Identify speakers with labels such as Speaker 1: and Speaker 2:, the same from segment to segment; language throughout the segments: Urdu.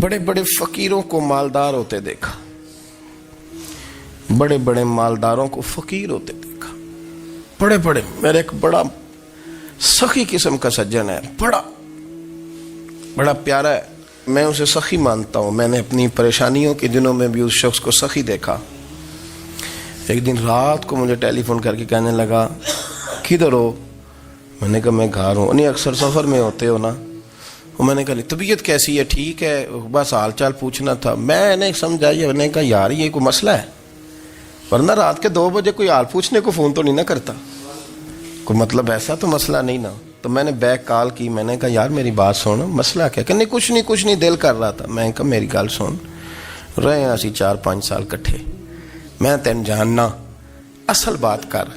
Speaker 1: بڑے بڑے فقیروں کو مالدار ہوتے دیکھا، بڑے بڑے مالداروں کو فقیر ہوتے دیکھا. بڑے بڑے، میرے ایک بڑا سخی قسم کا سجن ہے، بڑا پیارا ہے، میں اسے سخی مانتا ہوں. میں نے اپنی پریشانیوں کے دنوں میں بھی اس شخص کو سخی دیکھا. ایک دن رات کو مجھے ٹیلی فون کر کے کہنے لگا کدھر ہو؟ میں نے کہا میں گھر ہوں. نہیں اکثر سفر میں ہوتے ہو نا؟ میں نے کہا طبیعت کیسی ہے؟ ٹھیک ہے، بس حال چال پوچھنا تھا. میں نے سمجھا، میں نے کہا یار یہ کوئی مسئلہ ہے، ورنہ رات کے 2 بجے کوئی حال پوچھنے کو فون تو نہیں نہ کرتا، کوئی مطلب ایسا تو مسئلہ نہیں نا. تو میں نے بیک کال کی، میں نے کہا یار میری بات سن، مسئلہ کیا؟ کہ نہیں کچھ نہیں دل کر رہا تھا. میں نے کہا میری گل سن، رہے ہیں اسی 4-5 سال کٹھے، میں تین جاننا، اصل بات کر.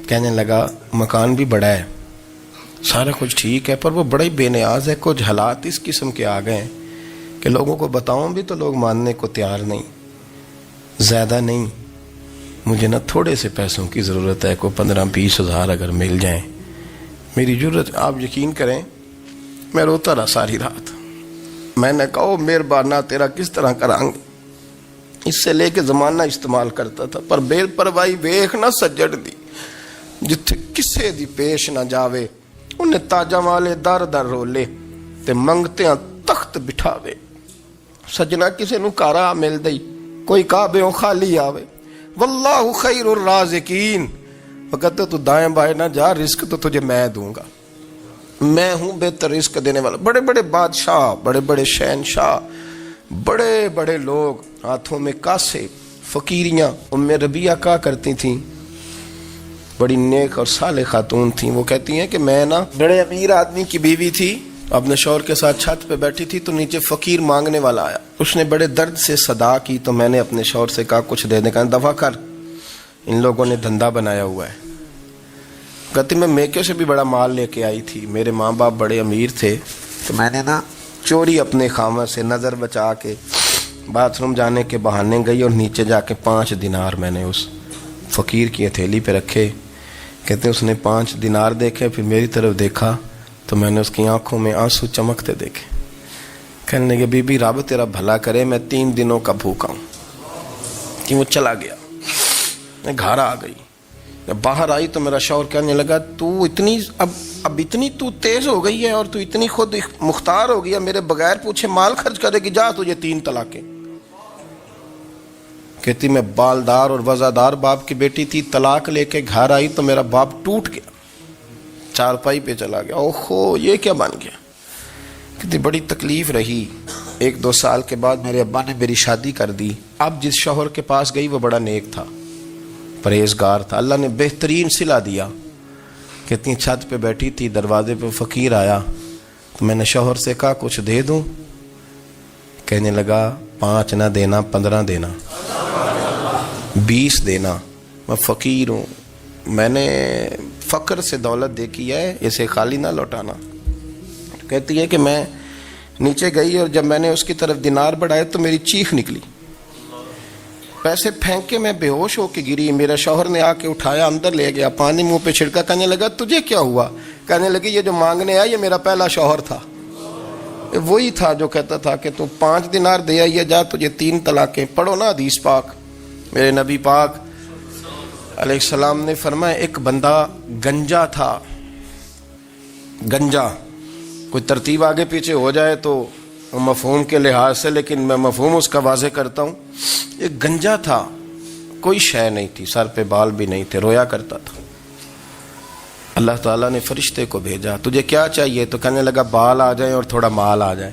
Speaker 1: کہنے لگا مکان بھی بڑا ہے، سارا کچھ ٹھیک ہے، پر وہ بڑا ہی بے نیاز ہے. کچھ حالات اس قسم کے آ گئے ہیں کہ لوگوں کو بتاؤں بھی تو لوگ ماننے کو تیار نہیں. زیادہ نہیں، مجھے نا تھوڑے سے پیسوں کی ضرورت ہے، کوئی 15-20 ہزار اگر مل جائیں میری ضرورت. آپ یقین کریں میں روتا رہا ساری رات. میں نے کہا مہربانہ تیرا کس طرح کرانگے، اس سے لے کے زمانہ استعمال کرتا تھا، پر بے پرواہی ویخ نہ سجڑ دی، جتھے کسے دی پیش نہ جاوے انہیں تاجہ والے در در رولے تے منگتیاں تخت بٹھاوے. سجنا کسے نو کارا مل دئی، کوئی کعبیوں خالی آوے. واللہ خیر الرازقین، وقت تو دائیں بائیں نہ جا، رزق تو تجھے میں دوں گا، میں ہوں بہتر رزق دینے والا. بڑے بڑے بادشاہ، بڑے بڑے شہنشاہ، بڑے بڑے لوگ، ہاتھوں میں کاسے، فقیریاں. ام ربیعہ کہا کرتی تھیں، بڑی نیک اور صالح خاتون تھیں. وہ کہتی ہیں کہ میں نا بڑے امیر آدمی کی بیوی تھی، اپنے شوہر کے ساتھ چھت پہ بیٹھی تھی تو نیچے فقیر مانگنے والا آیا. اس نے بڑے درد سے صدا کی تو میں نے اپنے شوہر سے کہا کچھ دے دیں. کہا دفع کر، ان لوگوں نے دھندا بنایا ہوا ہے. کہتی میں میکے سے بھی بڑا مال لے کے آئی تھی، میرے ماں باپ بڑے امیر تھے تو میں نے نا چوری اپنے خامہ سے نظر بچا کے باتھ روم جانے کے بہانے گئی اور نیچے جا کے 5 دینار میں نے اس فقیر کی ہتھیلی پہ رکھے. کہتے اس نے 5 دینار دیکھے، پھر میری طرف دیکھا تو میں نے اس کی آنکھوں میں آنسو چمکتے دیکھے. کہنے لگے بی بی رب تیرا بھلا کرے، میں 3 دنوں کا بھوکا ہوں. کہ وہ چلا گیا. میں گھر آ گئی، جب باہر آئی تو میرا شوہر کہنے لگا تو اتنی اب اتنی تو تیز ہو گئی ہے اور تو اتنی خود مختار ہو گئی ہے، میرے بغیر پوچھے مال خرچ کرے گی، جا تجھے 3 طلاقیں. کہتی میں بالدار اور وزادار باپ کی بیٹی تھی، طلاق لے کے گھر آئی تو میرا باپ ٹوٹ گیا، چارپائی پہ چلا گیا. اوہو یہ کیا بن گیا؟ کہتی بڑی تکلیف رہی. 1-2 سال کے بعد میرے ابا نے میری شادی کر دی. اب جس شوہر کے پاس گئی وہ بڑا نیک تھا، پرہیزگار تھا، اللہ نے بہترین صلہ دیا. کہتی چھت پہ بیٹھی تھی، دروازے پہ فقیر آیا تو میں نے شوہر سے کہا کچھ دے دوں؟ کہنے لگا 5 نہ دینا، 15 دینا، 20 دینا، میں فقیر ہوں، میں نے فقر سے دولت دیکھی ہے، اسے خالی نہ لوٹانا. کہتی ہے کہ میں نیچے گئی اور جب میں نے اس کی طرف دینار بڑھائے تو میری چیخ نکلی، پیسے پھینک کے میں بے ہوش ہو کے گری. میرا شوہر نے آ کے اٹھایا، اندر لے گیا، پانی منہ پہ چھڑکا. کہنے لگا تجھے کیا ہوا؟ کہنے لگی یہ جو مانگنے آیا یہ میرا پہلا شوہر تھا، وہی تھا جو کہتا تھا کہ تو 5 دینار دے آئیے، جا تجھے 3 طلاقیں. پڑھو نا حدیث پاک. میرے نبی پاک علیہ السلام نے فرمایا ایک بندہ گنجا تھا. گنجا کوئی ترتیب آگے پیچھے ہو جائے تو مفہوم کے لحاظ سے، لیکن میں مفہوم اس کا واضح کرتا ہوں. ایک گنجا تھا، کوئی شے نہیں تھی، سر پہ بال بھی نہیں تھے، رویا کرتا تھا. اللہ تعالیٰ نے فرشتے کو بھیجا، تجھے کیا چاہیے؟ تو کہنے لگا بال آ جائیں اور تھوڑا مال آ جائے.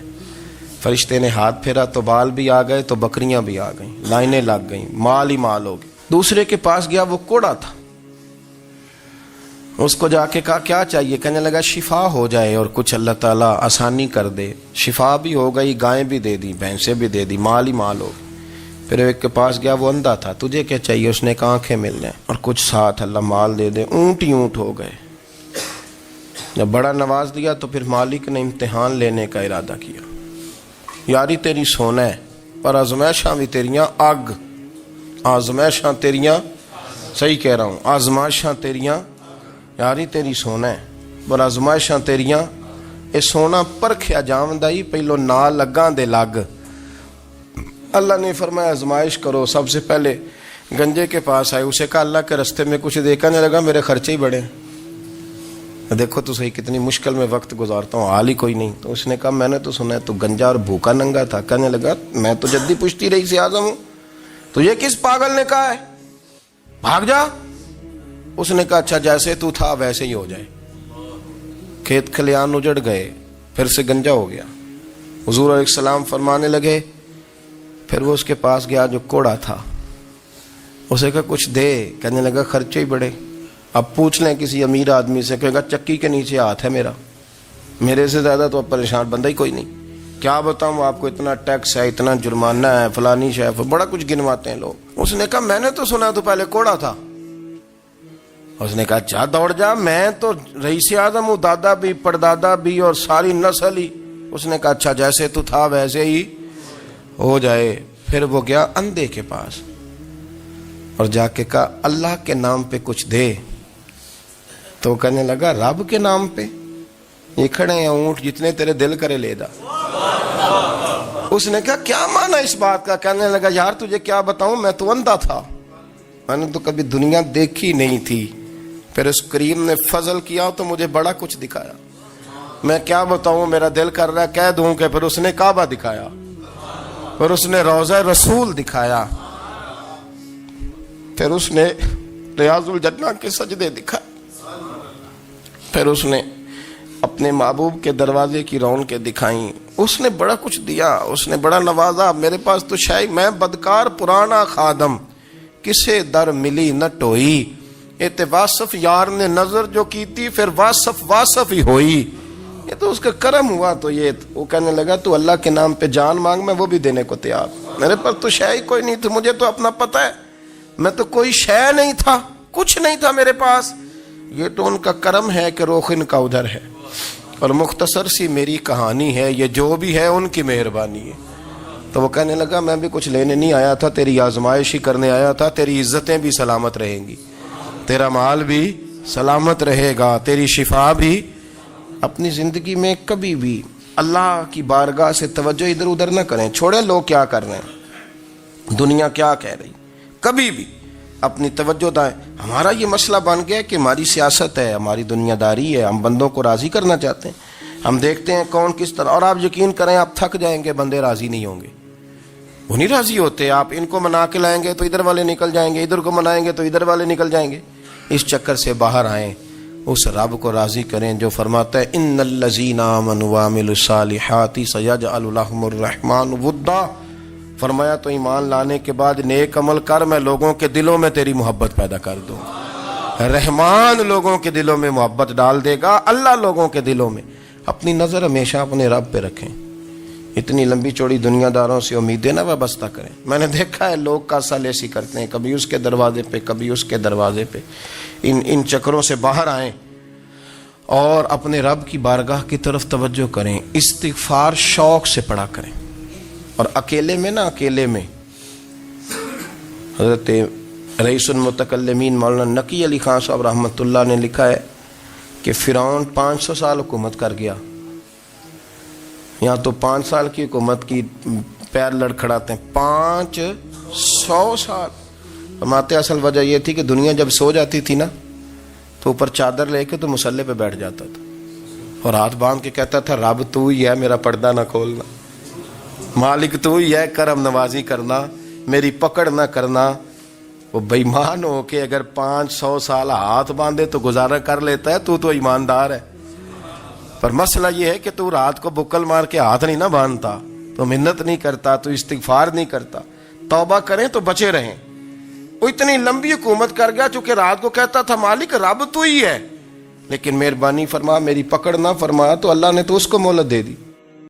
Speaker 1: فرشتے نے ہاتھ پھیرا تو بال بھی آ گئے تو بکریاں بھی آ گئیں، لائنیں لگ گئیں، مال ہی مال ہو گئے. دوسرے کے پاس گیا، وہ کوڑا تھا، اس کو جا کے کہا کیا چاہیے؟ کہنے لگا شفا ہو جائے اور کچھ اللہ تعالیٰ آسانی کر دے. شفا بھی ہو گئی، گائیں بھی دے دی، بھینسیں بھی دے دی، مال ہی مال ہو گئی. پھر ایک کے پاس گیا، وہ اندھا تھا، تجھے کیا چاہیے؟ اس نے کہا آنکھیں مل جائیں اور کچھ ساتھ اللہ مال دے دے. اونٹ ہی اونٹ ہو گئے. جب بڑا نواز دیا تو پھر مالک نے امتحان لینے کا ارادہ کیا. یاری تیری سونا ہے پر آزمائشاں بھی تیریاں اگ، آزمائشاں تیریاں، صحیح کہہ رہا ہوں، آزمائشاں تیریاں، یاری تیری سونا ہے پر آزمائشاں تیریاں یہ سونا پرکھیا جاوندا ہی پہلو نال لگاں دے لگ. اللہ نے فرمایا آزمائش کرو. سب سے پہلے گنجے کے پاس آئے, اسے کہا اللہ کے رستے میں کچھ دیکھنے لگا, میرے خرچے ہی بڑے ہیں, دیکھو تو صحیح کتنی مشکل میں وقت گزارتا ہوں, حال ہی کوئی نہیں. تو اس نے کہا میں نے تو سنا ہے تو گنجا اور بھوکا ننگا تھا. کہنے لگا میں تو جدی پشتی رئیس اعظم ہوں, تو یہ کس پاگل نے کہا ہے بھاگ جا. اس نے کہا اچھا جیسے تو تھا ویسے ہی ہو جائے. کھیت کھلیان اجڑ گئے, پھر سے گنجا ہو گیا. حضور علیہ السلام فرمانے لگے, پھر وہ اس کے پاس گیا جو کوڑا تھا, اسے کہا کچھ دے. کہنے لگا خرچے ہی بڑے. اب پوچھ لیں کسی امیر آدمی سے, کہے گا چکی کے نیچے ہاتھ ہے میرا, میرے سے زیادہ تو اب پریشان بندہ ہی کوئی نہیں. کیا بتاؤں آپ کو, اتنا ٹیکس ہے, اتنا جرمانہ ہے, فلانی شے, بڑا کچھ گنواتے ہیں لوگ. اس نے کہا میں نے تو سنا تو پہلے کوڑا تھا. اس نے کہا جا دوڑ جا, میں تو رئیس اعظم ہوں, دادا بھی پردادا بھی اور ساری نسل ہی. اس نے کہا اچھا جیسے تو تھا ویسے ہی ہو جائے. پھر وہ گیا اندھے کے پاس اور جا کے کہا اللہ کے نام پہ کچھ دے. تو کہنے لگا رب کے نام پہ, یہ کھڑے ہیں اونٹ جتنے تیرے دل کرے لے دا. اس نے کہا کیا معنی اس بات کا. کہنے لگا یار تجھے کیا بتاؤں, میں تو اندھا تھا, میں نے تو کبھی دنیا دیکھی نہیں تھی. پھر اس کریم نے فضل کیا تو مجھے بڑا کچھ دکھایا. میں کیا بتاؤں, میرا دل کر رہا ہے کہہ دوں کہ پھر اس نے کعبہ دکھایا, پھر اس نے روضہ رسول دکھایا, پھر اس نے ریاض الجنہ کے سجدے دکھائے, پھر اس نے اپنے محبوب کے دروازے کی رونقیں دکھائیں. اس نے بڑا کچھ دیا, اس نے بڑا نوازا. میرے پاس تو شاید میں بدکار پرانا خادم, کسے در ملی نہ ٹوئی. ایتے واصف یار نے نظر جو کی تھی, پھر واصف ہی ہوئی. یہ تو اس کا کرم ہوا. تو یہ وہ کہنے لگا تو اللہ کے نام پہ جان مانگ, میں وہ بھی دینے کو تیار. میرے پاس تو شے ہی کوئی نہیں تھی, مجھے تو اپنا پتہ ہے, میں تو کوئی شے نہیں تھا, کچھ نہیں تھا میرے پاس. یہ تو ان کا کرم ہے کہ رخ ان کا ادھر ہے, اور مختصر سی میری کہانی ہے, یہ جو بھی ہے ان کی مہربانی ہے. تو وہ کہنے لگا میں بھی کچھ لینے نہیں آیا تھا, تیری آزمائش ہی کرنے آیا تھا. تیری عزتیں بھی سلامت رہیں گی, تیرا مال بھی سلامت رہے گا, تیری شفا بھی. اپنی زندگی میں کبھی بھی اللہ کی بارگاہ سے توجہ ادھر ادھر نہ کریں. چھوڑیں لوگ کیا کر رہے ہیں, دنیا کیا کہہ رہی, کبھی بھی اپنی توجہ دائیں. ہمارا یہ مسئلہ بن گیا کہ ہماری سیاست ہے, ہماری دنیا داری ہے, ہم بندوں کو راضی کرنا چاہتے ہیں. ہم دیکھتے ہیں کون کس طرح, اور آپ یقین کریں آپ تھک جائیں گے, بندے راضی نہیں ہوں گے, وہ نہیں راضی ہوتے. آپ ان کو منا کے لائیں گے تو ادھر والے نکل جائیں گے, ادھر کو منائیں گے تو ادھر والے نکل جائیں گے. اس چکر سے باہر آئیں, اس رب کو راضی کریں جو فرماتا ہے ان الذین آمنوا وعملوا الصالحات سیجعل لهم الرحمن ودا. فرمایا تو ایمان لانے کے بعد نیک عمل کر, میں لوگوں کے دلوں میں تیری محبت پیدا کر دوں. رحمان لوگوں کے دلوں میں محبت ڈال دے گا, اللہ لوگوں کے دلوں میں. اپنی نظر ہمیشہ اپنے رب پہ رکھیں. اتنی لمبی چوڑی دنیا داروں سے امیدیں نہ وابستہ کریں. میں نے دیکھا ہے لوگ کا سال ایسی کرتے ہیں, کبھی اس کے دروازے پہ کبھی اس کے دروازے پہ. ان چکروں سے باہر آئیں اور اپنے رب کی بارگاہ کی طرف توجہ کریں. استغفار شوق سے پڑھا کریں, اور اکیلے میں نا, اکیلے میں. حضرت رئیس المتکلمین مولانا نقی علی خان صاحب رحمۃ اللہ نے لکھا ہے کہ فرعون 500 سال حکومت کر گیا. یہاں تو 5 سال کی حکومت کی پیر لڑکھڑاتے ہیں, 500 سال. فرماتے اصل وجہ یہ تھی کہ دنیا جب سو جاتی تھی نا تو اوپر چادر لے کے تو مصلے پہ بیٹھ جاتا تھا, اور ہاتھ باندھ کے کہتا تھا رب تو ہی ہے, میرا پردہ نہ کھولنا, مالک تو ہی ہے, کرم نوازی کرنا, میری پکڑ نہ کرنا. وہ بے ایمان ہو کے اگر 500 سال ہاتھ باندھے تو گزارا کر لیتا ہے, تو ایماندار ہے. پر مسئلہ یہ ہے کہ تو رات کو بکل مار کے ہاتھ نہیں نہ باندھتا, تو منت نہیں کرتا, تو استغفار نہیں کرتا. توبہ کریں تو بچے رہیں. وہ اتنی لمبی حکومت کر گیا چونکہ رات کو کہتا تھا مالک رب تو ہی ہے, لیکن مہربانی فرما, میری پکڑ نہ فرما, تو اللہ نے تو اس کو مہلت دے دی.